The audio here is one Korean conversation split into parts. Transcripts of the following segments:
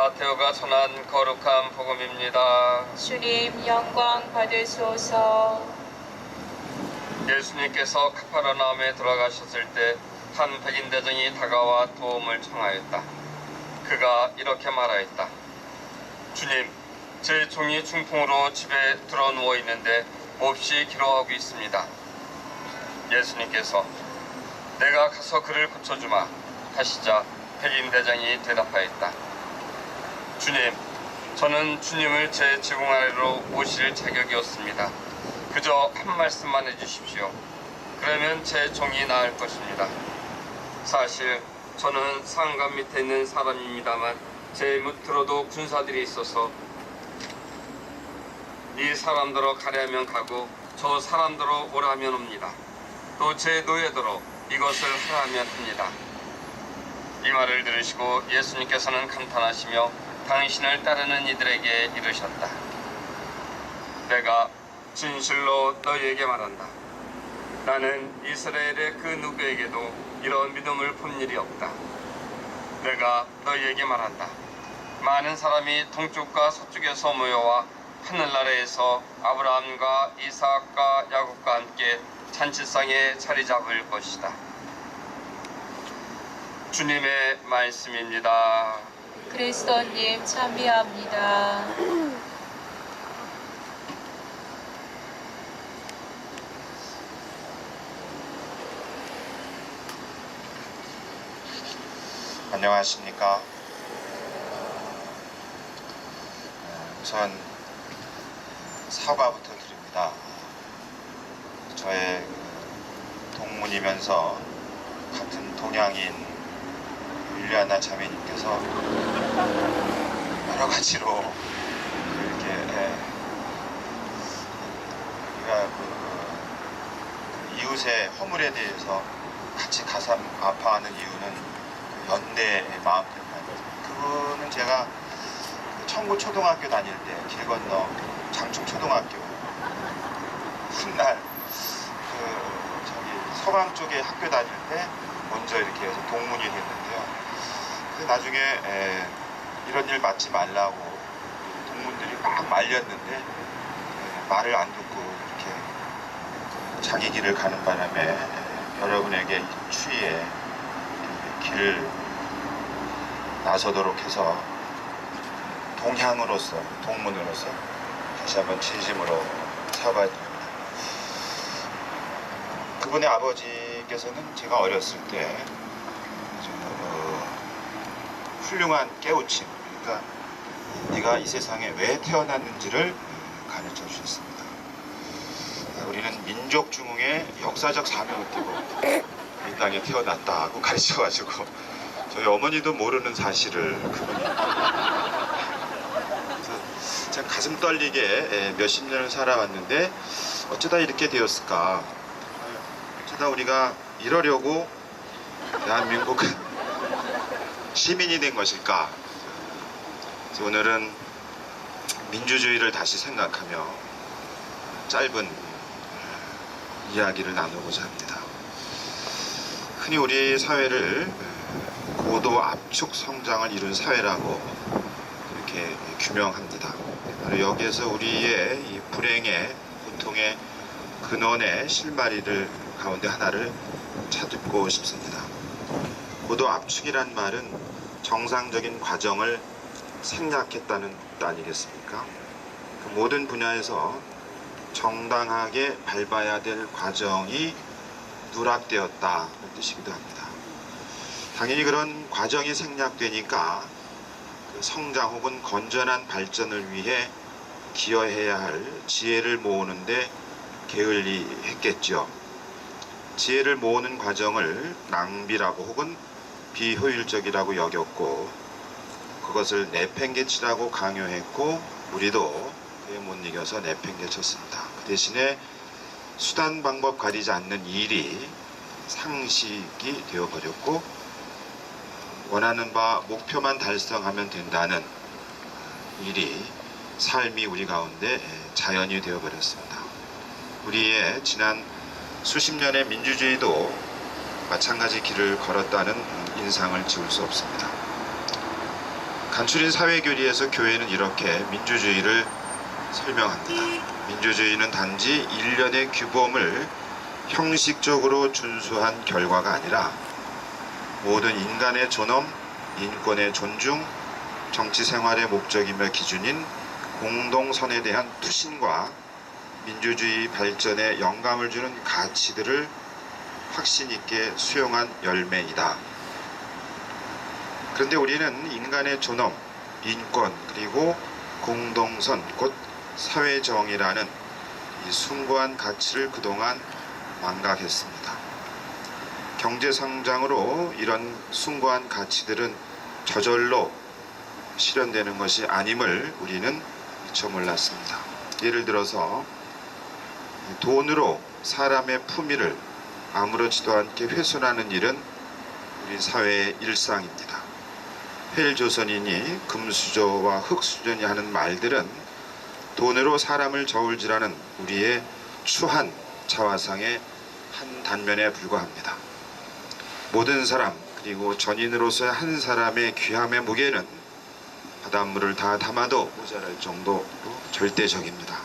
마테오가 전한 거룩한 복음입니다. 주님 영광 받으소서. 예수님께서 카파르나움에 돌아가셨을 때 한 백인 대장이 다가와 도움을 청하였다. 그가 이렇게 말하였다. 주님, 제 종이 중풍으로 집에 들어 누워 있는데 몹시 기로하고 있습니다. 예수님께서 내가 가서 그를 고쳐주마 하시자 백인 대장이 대답하였다. 주님, 저는 주님을 제 지붕 아래로 모실 자격이 없습니다. 그저 한 말씀만 해주십시오. 그러면 제 종이 나을 것입니다. 사실 저는 상간 밑에 있는 사람입니다만 제 밑으로도 군사들이 있어서 이 사람들로 가려면 가고 저 사람들로 오라면 옵니다. 또 제 노예대로 이것을 하라면 합니다. 이 말을 들으시고 예수님께서는 감탄하시며 당신을 따르는 이들에게 이르셨다. 내가 진실로 너희에게 말한다. 나는 이스라엘의 그 누구에게도 이런 믿음을 본 일이 없다. 내가 너희에게 말한다. 많은 사람이 동쪽과 서쪽에서 모여와 하늘나라에서 아브라함과 이삭과 야곱과 함께 잔치상에 자리 잡을 것이다. 주님의 말씀입니다. 그리스도님 참배합니다. 안녕하십니까. 우선 사과부터 드립니다. 저의 동문이면서 같은 동양인 윌리아나 자매님께서 여러 가지로 이렇게 우리가 이웃의 허물에 대해서 같이 가슴 아파하는 이유는 연대의 마음 때문에, 그분은 제가 청구 초등학교 다닐 때 길 건너 장충 초등학교 훗날 서강 쪽에 학교 다닐 때 먼저 이렇게 해서 동문이 됐는데요. 나중에 이런 일 맡지 말라고 동문들이 막 말렸는데 말을 안 듣고 이렇게 자기 길을 가는 바람에 여러분에게 이 추위에 길을 나서도록 해서 동향으로서, 동문으로서 다시 한번 진심으로 사과드립니다. 그분의 아버지께서는 제가 어렸을 때 훌륭한 깨우침, 그러니까 네가 이 세상에 왜 태어났는지를 가르쳐 주셨습니다. 우리는 민족 중흥의 역사적 사명을 띠고 이 땅에 태어났다고 가르쳐가지고 저희 어머니도 모르는 사실을 그분이 제가 가슴 떨리게 몇십 년을 살아왔는데 어쩌다 이렇게 되었을까. 어쩌다 우리가 이러려고 대한민국 시민이 된 것일까. 그래서 오늘은 민주주의를 다시 생각하며 짧은 이야기를 나누고자 합니다. 흔히 우리 사회를 고도 압축 성장을 이룬 사회라고 이렇게 규명합니다. 바로 여기에서 우리의 이 불행의, 고통의 근원의 실마리를 가운데 하나를 찾고 싶습니다. 고도 압축이란 말은 정상적인 과정을 생략했다는 뜻 아니겠습니까? 그 모든 분야에서 정당하게 밟아야 될 과정이 누락되었다는 뜻이기도 합니다. 당연히 그런 과정이 생략되니까 그 성장 혹은 건전한 발전을 위해 기여해야 할 지혜를 모으는데 게을리했겠죠. 지혜를 모으는 과정을 낭비라고 혹은 비효율적이라고 여겼고 그것을 내팽개치라고 강요했고 우리도 그에 못 이겨서 내팽개쳤습니다. 그 대신에 수단 방법 가리지 않는 일이 상식이 되어버렸고 원하는 바 목표만 달성하면 된다는 일이 삶이 우리 가운데 자연이 되어버렸습니다. 우리의 지난 수십 년의 민주주의도 마찬가지 길을 걸었다는 인상을 지울 수 없습니다. 간추린 사회교리에서 교회는 이렇게 민주주의를 설명합니다. 민주주의는 단지 일련의 규범을 형식적으로 준수한 결과가 아니라 모든 인간의 존엄, 인권의 존중, 정치 생활의 목적이며 기준인 공동선에 대한 투신과 민주주의 발전에 영감을 주는 가치들을 확신 있게 수용한 열매이다. 그런데 우리는 인간의 존엄, 인권, 그리고 공동선, 곧 사회정의라는 이 숭고한 가치를 그동안 망각했습니다. 경제성장으로 이런 숭고한 가치들은 저절로 실현되는 것이 아님을 우리는 미처 몰랐습니다. 예를 들어서 돈으로 사람의 품위를 아무렇지도 않게 훼손하는 일은 우리 사회의 일상입니다. 헬조선이니 금수저와 흙수저니 하는 말들은 돈으로 사람을 저울질하는 우리의 추한 자화상의 한 단면에 불과합니다. 모든 사람, 그리고 전인으로서의 한 사람의 귀함의 무게는 바닷물을 다 담아도 모자랄 정도로 절대적입니다.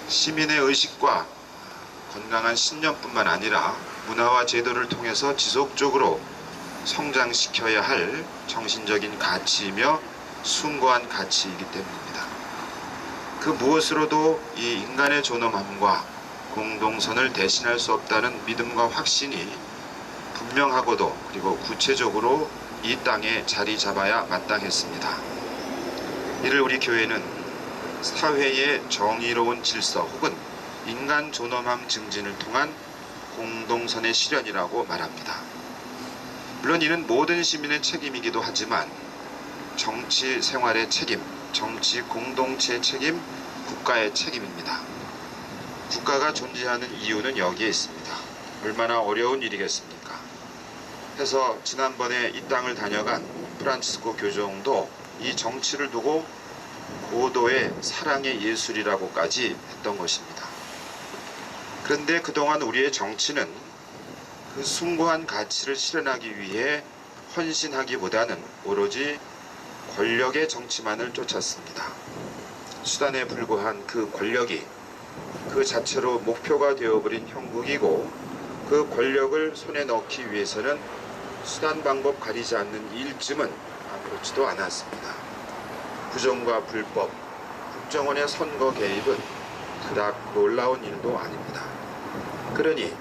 시민의 의식과 건강한 신념뿐만 아니라 문화와 제도를 통해서 지속적으로 성장시켜야 할 정신적인 가치이며 숭고한 가치이기 때문입니다. 그 무엇으로도 이 인간의 존엄함과 공동선을 대신할 수 없다는 믿음과 확신이 분명하고도 그리고 구체적으로 이 땅에 자리 잡아야 마땅했습니다. 이를 우리 교회는 사회의 정의로운 질서 혹은 인간 존엄함 증진을 통한 공동선의 실현이라고 말합니다. 물론 이는 모든 시민의 책임이기도 하지만 정치 생활의 책임, 정치 공동체의 책임, 국가의 책임입니다. 국가가 존재하는 이유는 여기에 있습니다. 얼마나 어려운 일이겠습니까? 해서 지난번에 이 땅을 다녀간 프란치스코 교종도 이 정치를 두고 고도의 사랑의 예술이라고까지 했던 것입니다. 그런데 그동안 우리의 정치는 그 숭고한 가치를 실현하기 위해 헌신하기보다는 오로지 권력의 정치만을 쫓았습니다. 수단에 불과한 그 권력이 그 자체로 목표가 되어버린 형국이고 그 권력을 손에 넣기 위해서는 수단 방법 가리지 않는 일쯤은 아무렇지도 않았습니다. 부정과 불법, 국정원의 선거 개입은 그닥 놀라운 일도 아닙니다. 그러니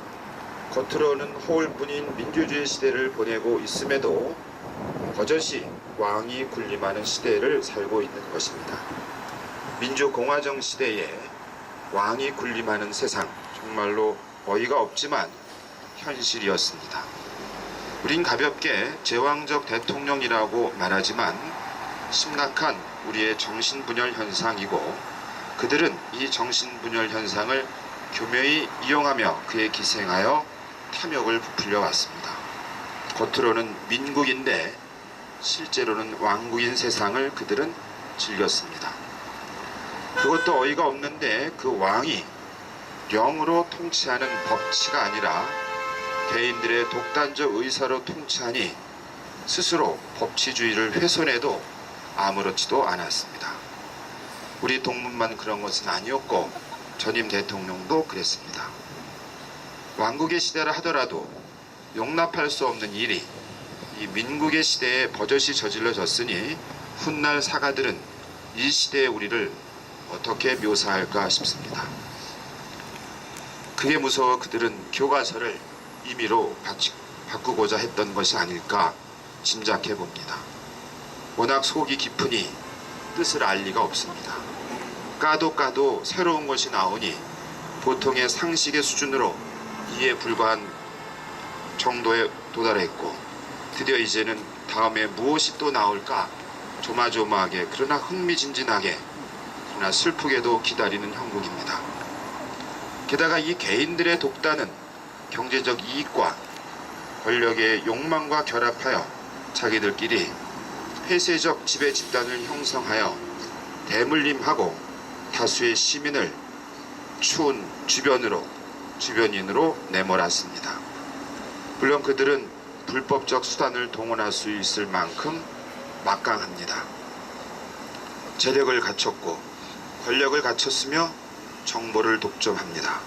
겉으로는 허울뿐인 민주주의 시대를 보내고 있음에도 버젓이 왕이 군림하는 시대를 살고 있는 것입니다. 민주공화정 시대에 왕이 군림하는 세상, 정말로 어이가 없지만 현실이었습니다. 우린 가볍게 제왕적 대통령이라고 말하지만 심각한 우리의 정신분열 현상이고 그들은 이 정신분열 현상을 교묘히 이용하며 그에 기생하여 탐욕을 부풀려 왔습니다. 겉으로는 민국인데 실제로는 왕국인 세상을 그들은 즐겼습니다. 그것도 어이가 없는데 그 왕이 영으로 통치하는 법치가 아니라 개인들의 독단적 의사로 통치하니 스스로 법치주의를 훼손해도 아무렇지도 않았습니다. 우리 동문만 그런 것은 아니었고 전임 대통령도 그랬습니다. 왕국의 시대라 하더라도 용납할 수 없는 일이 이 민국의 시대에 버젓이 저질러졌으니 훗날 사가들은 이 시대의 우리를 어떻게 묘사할까 싶습니다. 그게 무서워 그들은 교과서를 임의로 바꾸고자 했던 것이 아닐까 짐작해 봅니다. 워낙 속이 깊으니 뜻을 알 리가 없습니다. 까도 새로운 것이 나오니 보통의 상식의 수준으로 이해 불과한 정도에 도달했고 드디어 이제는 다음에 무엇이 또 나올까 조마조마하게 그러나 흥미진진하게 그러나 슬프게도 기다리는 형국입니다. 게다가 이 개인들의 독단은 경제적 이익과 권력의 욕망과 결합하여 자기들끼리 폐쇄적 지배 집단을 형성하여 대물림하고 다수의 시민을 추운 주변인으로 내몰았습니다. 물론 그들은 불법적 수단을 동원할 수 있을 만큼 막강합니다. 재력을 갖췄고 권력을 갖췄으며 정보를 독점합니다.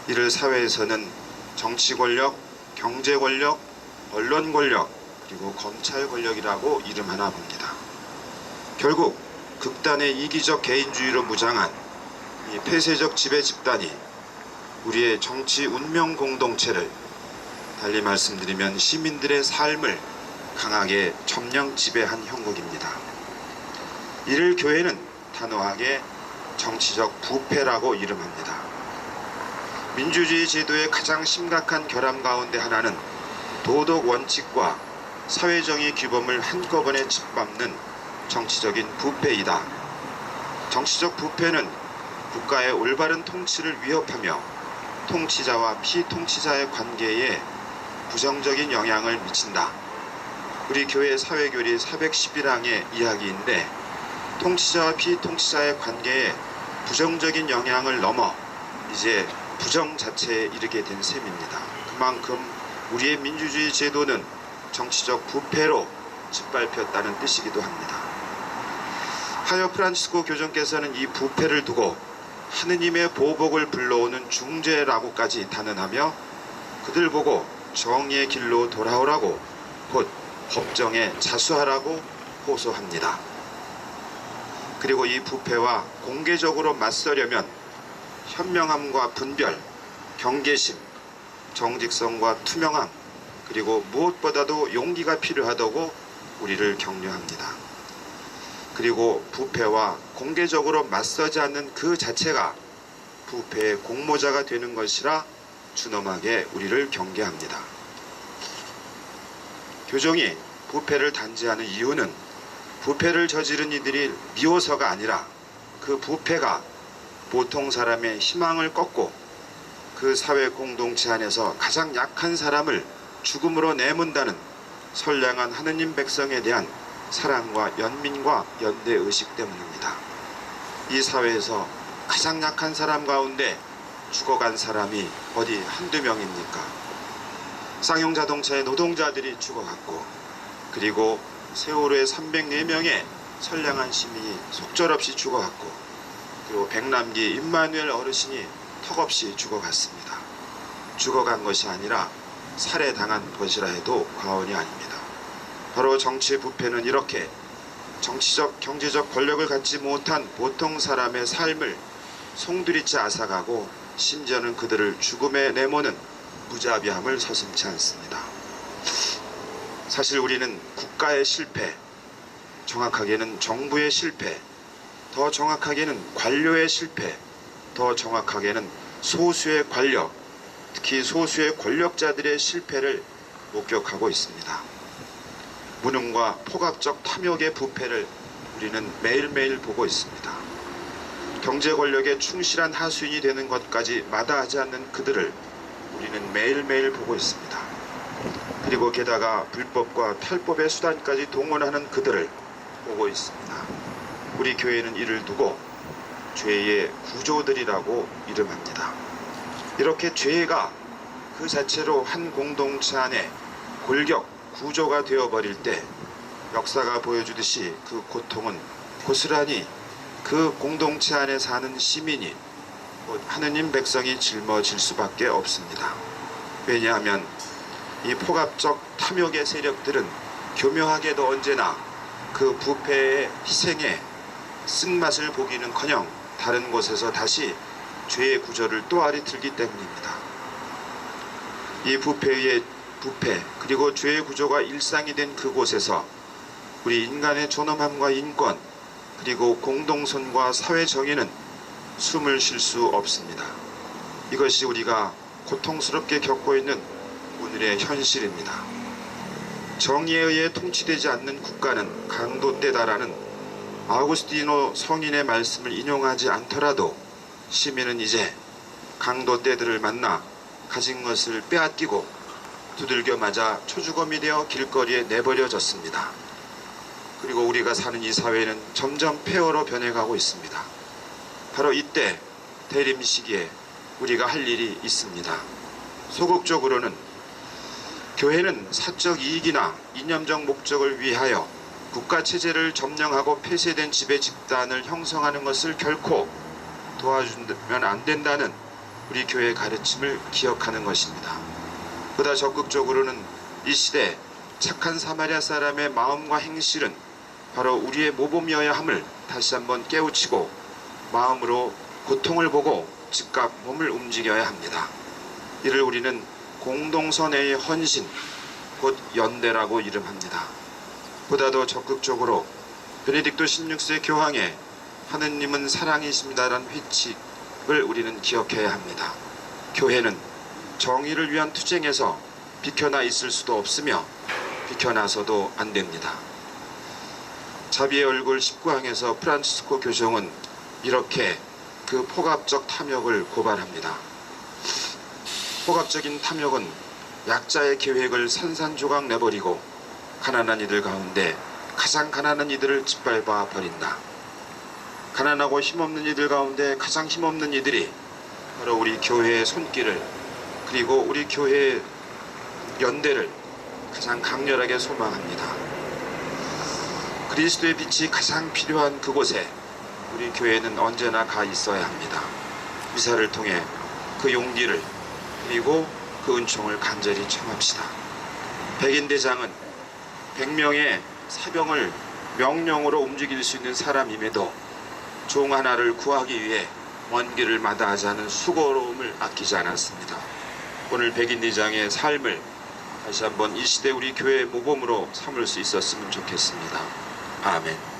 이를 사회에서는 정치 권력, 경제 권력, 언론 권력, 그리고 검찰 권력이라고 이름하나 봅니다. 결국 극단의 이기적 개인주의로 무장한 이 폐쇄적 지배 집단이 우리의 정치 운명 공동체를, 달리 말씀드리면 시민들의 삶을 강하게 점령 지배한 형국입니다. 이를 교회는 단호하게 정치적 부패라고 이름합니다. 민주주의 제도의 가장 심각한 결함 가운데 하나는 도덕 원칙과 사회정의 규범을 한꺼번에 짓밟는 정치적인 부패이다. 정치적 부패는 국가의 올바른 통치를 위협하며 통치자와 피통치자의 관계에 부정적인 영향을 미친다. 우리 교회 사회교리 411항의 이야기인데, 통치자와 피통치자의 관계에 부정적인 영향을 넘어 이제 부정 자체에 이르게 된 셈입니다. 그만큼 우리의 민주주의 제도는 정치적 부패로 짓밟혔다는 뜻이기도 합니다. 하여 프란치스코 교정께서는 이 부패를 두고 하느님의 보복을 불러오는 중재라고까지 단언하며 그들 보고 정의의 길로 돌아오라고, 곧 법정에 자수하라고 호소합니다. 그리고 이 부패와 공개적으로 맞서려면 현명함과 분별, 경계심, 정직성과 투명함, 그리고 무엇보다도 용기가 필요하다고 우리를 격려합니다. 그리고 부패와 공개적으로 맞서지 않는 그 자체가 부패의 공모자가 되는 것이라 준엄하게 우리를 경계합니다. 교정이 부패를 단죄하는 이유는 부패를 저지른 이들이 미워서가 아니라 그 부패가 보통 사람의 희망을 꺾고 그 사회 공동체 안에서 가장 약한 사람을 죽음으로 내몬다는 선량한 하느님 백성에 대한 사랑과 연민과 연대의식 때문입니다. 이 사회에서 가장 약한 사람 가운데 죽어간 사람이 어디 한두 명입니까? 쌍용 자동차의 노동자들이 죽어갔고, 그리고 세월호의 304명의 선량한 시민이 속절없이 죽어갔고, 그리고 백남기 임마누엘 어르신이 턱없이 죽어갔습니다. 죽어간 것이 아니라 살해당한 것이라 해도 과언이 아닙니다. 바로 정치의 부패는 이렇게 정치적, 경제적 권력을 갖지 못한 보통 사람의 삶을 송두리째 앗아가고 심지어는 그들을 죽음에 내모는 무자비함을 서슴지 않습니다. 사실 우리는 국가의 실패, 정확하게는 정부의 실패, 더 정확하게는 관료의 실패, 더 정확하게는 소수의 권력, 특히 소수의 권력자들의 실패를 목격하고 있습니다. 무능과 폭압적 탐욕의 부패를 우리는 매일매일 보고 있습니다. 경제 권력에 충실한 하수인이 되는 것까지 마다하지 않는 그들을 우리는 매일매일 보고 있습니다. 그리고 게다가 불법과 탈법의 수단까지 동원하는 그들을 보고 있습니다. 우리 교회는 이를 두고 죄의 구조들이라고 이름합니다. 이렇게 죄가 그 자체로 한 공동체 안에 골격, 구조가 되어버릴 때 역사가 보여주듯이 그 고통은 고스란히 그 공동체 안에 사는 시민이, 곧 하느님 백성이 짊어질 수밖에 없습니다. 왜냐하면 이 폭압적 탐욕의 세력들은 교묘하게도 언제나 그 부패의 희생에 쓴맛을 보기는커녕 다른 곳에서 다시 죄의 구조를 또 아리틀기 때문입니다. 이 부패의 부패 그리고 죄의 구조가 일상이 된 그곳에서 우리 인간의 존엄함과 인권 그리고 공동선과 사회 정의는 숨을 쉴 수 없습니다. 이것이 우리가 고통스럽게 겪고 있는 오늘의 현실입니다. 정의에 의해 통치되지 않는 국가는 강도 때다라는 아우구스티노 성인의 말씀을 인용하지 않더라도 시민은 이제 강도 때들을 만나 가진 것을 빼앗기고 두들겨 맞아 초주검이 되어 길거리에 내버려졌습니다. 그리고 우리가 사는 이 사회는 점점 폐허로 변해가고 있습니다. 바로 이때 대림 시기에 우리가 할 일이 있습니다. 소극적으로는 교회는 사적 이익이나 이념적 목적을 위하여 국가 체제를 점령하고 폐쇄된 지배 집단을 형성하는 것을 결코 도와주면 안 된다는 우리 교회의 가르침을 기억하는 것입니다. 보다 적극적으로는 이 시대 착한 사마리아 사람의 마음과 행실은 바로 우리의 모범이어야 함을 다시 한번 깨우치고 마음으로 고통을 보고 즉각 몸을 움직여야 합니다. 이를 우리는 공동선회의 헌신, 곧 연대라고 이름합니다. 보다 더 적극적으로 베네딕토 16세 교황의 하느님은 사랑이십니다라는 회칙을 우리는 기억해야 합니다. 교회는 정의를 위한 투쟁에서 비켜나 있을 수도 없으며 비켜나서도 안 됩니다. 자비의 얼굴 19항에서 프란치스코 교정은 이렇게 그 폭압적 탐욕을 고발합니다. 폭압적인 탐욕은 약자의 계획을 산산조각 내버리고 가난한 이들 가운데 가장 가난한 이들을 짓밟아 버린다. 가난하고 힘없는 이들 가운데 가장 힘없는 이들이 바로 우리 교회의 손길을, 그리고 우리 교회의 연대를 가장 강렬하게 소망합니다. 그리스도의 빛이 가장 필요한 그곳에 우리 교회는 언제나 가 있어야 합니다. 미사를 통해 그 용기를, 그리고 그 은총을 간절히 청합시다. 백인대장은 100명의 사병을 명령으로 움직일 수 있는 사람임에도 종 하나를 구하기 위해 먼 길을 마다하지 않은 수고로움을 아끼지 않았습니다. 오늘 백인대장의 삶을 다시 한번 이 시대 우리 교회의 모범으로 삼을 수 있었으면 좋겠습니다. 아멘.